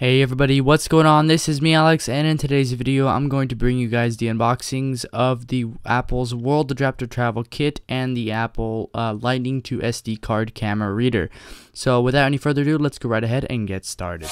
Hey everybody, what's going on? This is me, Alex, and in today's video I'm going to bring you guys the unboxings of the Apple's World Adapter Travel Kit and the Apple Lightning to SD card camera reader. So without any further ado, let's go right ahead and get started.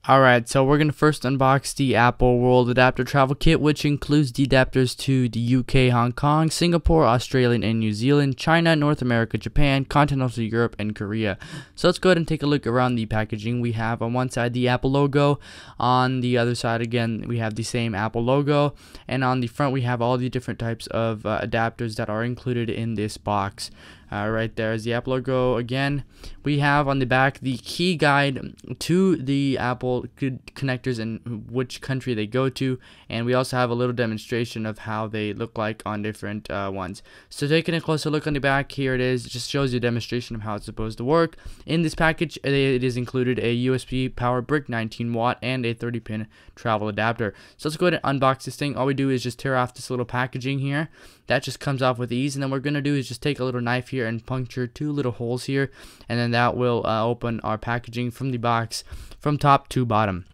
Alright, so we're going to first unbox the Apple World Adapter Travel Kit, which includes the adapters to the UK, Hong Kong, Singapore, Australia, and New Zealand, China, North America, Japan, continental Europe, and Korea. So let's go ahead and take a look around the packaging. We have on one side the Apple logo, on the other side again we have the same Apple logo, and on the front we have all the different types of adapters that are included in this box. Right there is the Apple logo again. We have on the back the key guide to the Apple connectors and which country they go to, and we also have a little demonstration of how they look like on different ones. So taking a closer look on the back, here it is. It just shows you a demonstration of how it's supposed to work. In this package, it is included a USB power brick, 19 watt, and a 30-pin travel adapter. So let's go ahead and unbox this thing. All we do is just tear off this little packaging here. That just comes off with ease, and then what we're going to do is just take a little knife here and puncture two little holes here, and then that will open our packaging from the box from top to bottom.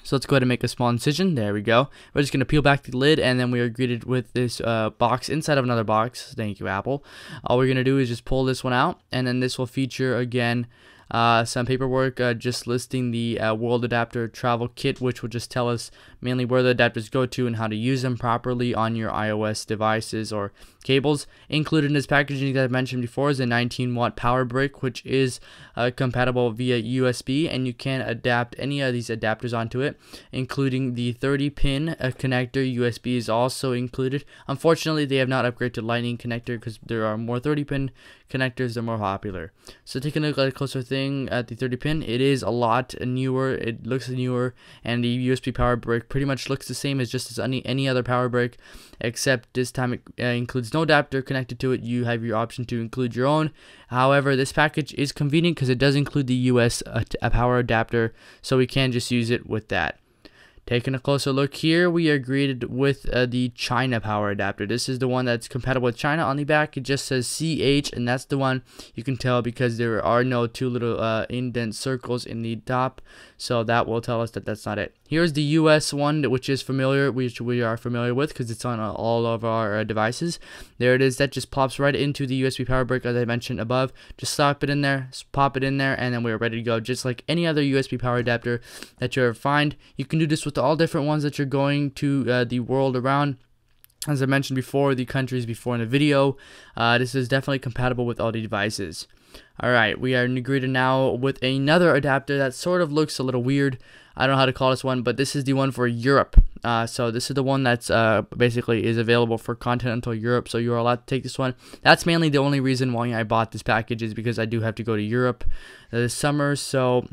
So let's go ahead and make a small incision. There we go. We're just going to peel back the lid, and then we are greeted with this box inside of another box. Thank you, Apple. All we're going to do is just pull this one out, and then this will feature again some paperwork just listing the World Adapter Travel Kit, which will just tell us mainly where the adapters go to and how to use them properly on your iOS devices or cables. Included in this packaging that I mentioned before is a 19 watt power brick, which is compatible via USB, and you can adapt any of these adapters onto it, including the 30-pin connector. USB is also included. Unfortunately, they have not upgraded to Lightning connector because there are more 30-pin connectors. They're more popular. So taking a look at a closer thing at the 30-pin, it is a lot newer. It looks newer, and the USB power brick pretty much looks the same as just as any other power brick, except this time it includes no adapter connected to it. You have your option to include your own. However, this package is convenient because it does include the US power adapter, so we can just use it with that. Taking a closer look here, we are greeted with the China power adapter. This is the one that's compatible with China. On the back, it just says CH, and that's the one you can tell because there are no two little indent circles in the top, so that will tell us that that's not it. Here's the US one, which is familiar, which we are familiar with because it's on all of our devices. There it is. That just pops right into the USB power brick, as I mentioned above. Just slap it in there, pop it in there, and then we're ready to go. Just like any other USB power adapter that you ever find. You can do this with all different ones that you're going to the world around. As I mentioned before, the countries before in the video, this is definitely compatible with all the devices. Alright, we are greeted now with another adapter that sort of looks a little weird. I don't know how to call this one, but this is the one for Europe. So this is the one that's basically is available for continental Europe, so you're allowed to take this one. That's mainly the only reason why I bought this package, is because I do have to go to Europe this summer, so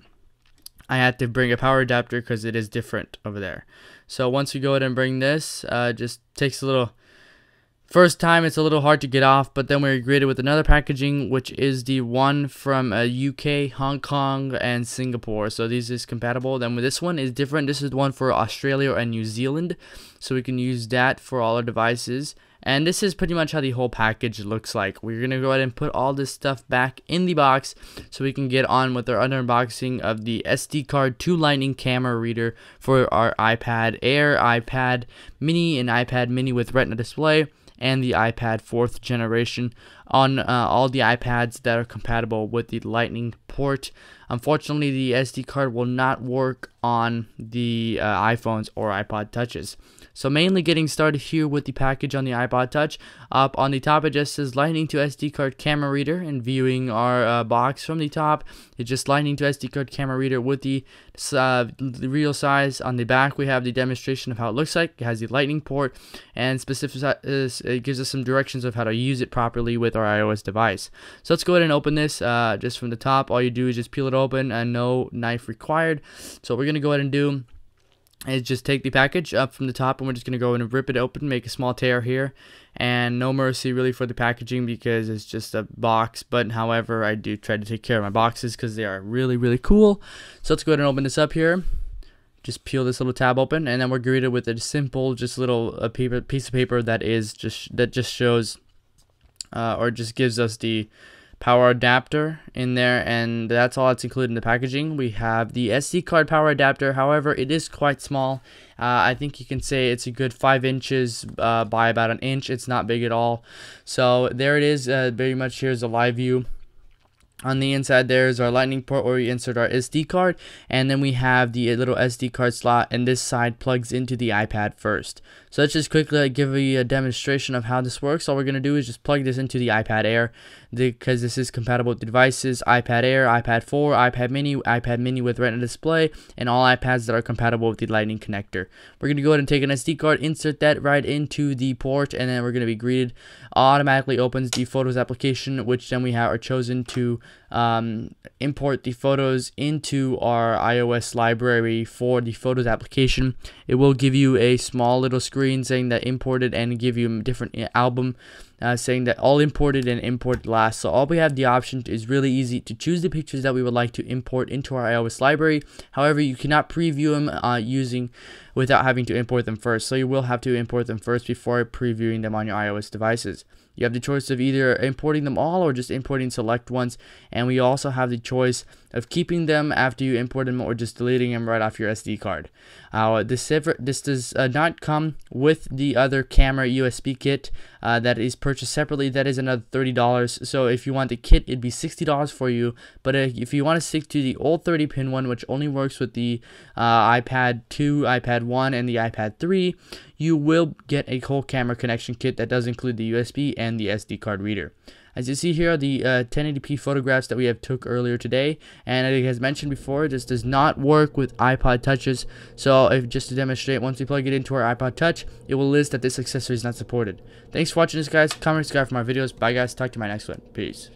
I had to bring a power adapter because it is different over there. So once we go ahead and bring this, just takes a little... First time it's a little hard to get off, but then we're greeted with another packaging, which is the one from UK, Hong Kong, and Singapore. So this is compatible. Then with this one is different. This is the one for Australia and New Zealand, so we can use that for all our devices. And this is pretty much how the whole package looks like. We're going to go ahead and put all this stuff back in the box so we can get on with our unboxing of the SD card to Lightning camera reader for our iPad Air, iPad Mini, and iPad Mini with Retina display, and the iPad 4th generation on all the iPads that are compatible with the Lightning port. Unfortunately, the SD card will not work on the iPhones or iPod Touches. So mainly getting started here with the package on the iPod Touch. Up on the top, it just says Lightning to SD card camera reader, and viewing our box from the top, it's just Lightning to SD card camera reader with the real size. On the back, we have the demonstration of how it looks like. It has the Lightning port, and it gives us some directions of how to use it properly with our iOS device. So let's go ahead and open this just from the top. All you do is just peel it open, and no knife required. So what we're going to go ahead and do is just take the package up from the top, and we're just going to go in and rip it open, make a small tear here, and no mercy really for the packaging because it's just a box. But however, I do try to take care of my boxes because they are really, really cool. So let's go ahead and open this up here. Just peel this little tab open, and then we're greeted with a simple, just little piece of paper that just shows or just gives us the power adapter in there, and that's all that's included in the packaging. We have the SD card power adapter. However, it is quite small. I think you can say it's a good 5 inches by about 1 inch. It's not big at all. So there it is. Very much here's a live view. On the inside there is our lightning port where we insert our SD card, and then we have the little SD card slot, and this side plugs into the iPad first. So let's just quickly give you a demonstration of how this works. All we're going to do is just plug this into the iPad Air, because this is compatible with the devices iPad Air, iPad 4, iPad mini with Retina display, and all iPads that are compatible with the Lightning connector. We're going to go ahead and take an SD card, insert that right into the port, and then we're going to be greeted. Automatically opens the Photos application, which then we are chosen to import the photos into our iOS library for the Photos application. It will give you a small little screen saying that imported, and give you a different album saying that all imported and import last. So all we have the option is really easy to choose the pictures that we would like to import into our iOS library. However, you cannot preview them without having to import them first. So you will have to import them first before previewing them on your iOS devices. You have the choice of either importing them all or just importing select ones, and we also have the choice of keeping them after you import them or just deleting them right off your SD card. This does not come with the other camera USB kit that is purchased separately. That is another $30. So if you want the kit, it'd be $60 for you. But if you want to stick to the old 30-pin one, which only works with the iPad 2, iPad 1, and the iPad 3, you will get a whole camera connection kit that does include the USB and the SD card reader. As you see here are the 1080p photographs that we have took earlier today, and as mentioned before, this does not work with iPod touches. So just to demonstrate, once we plug it into our iPod touch, it will list that this accessory is not supported. Thanks for watching this, guys. Comment, subscribe for more videos. Bye guys, talk to you in my next one. Peace.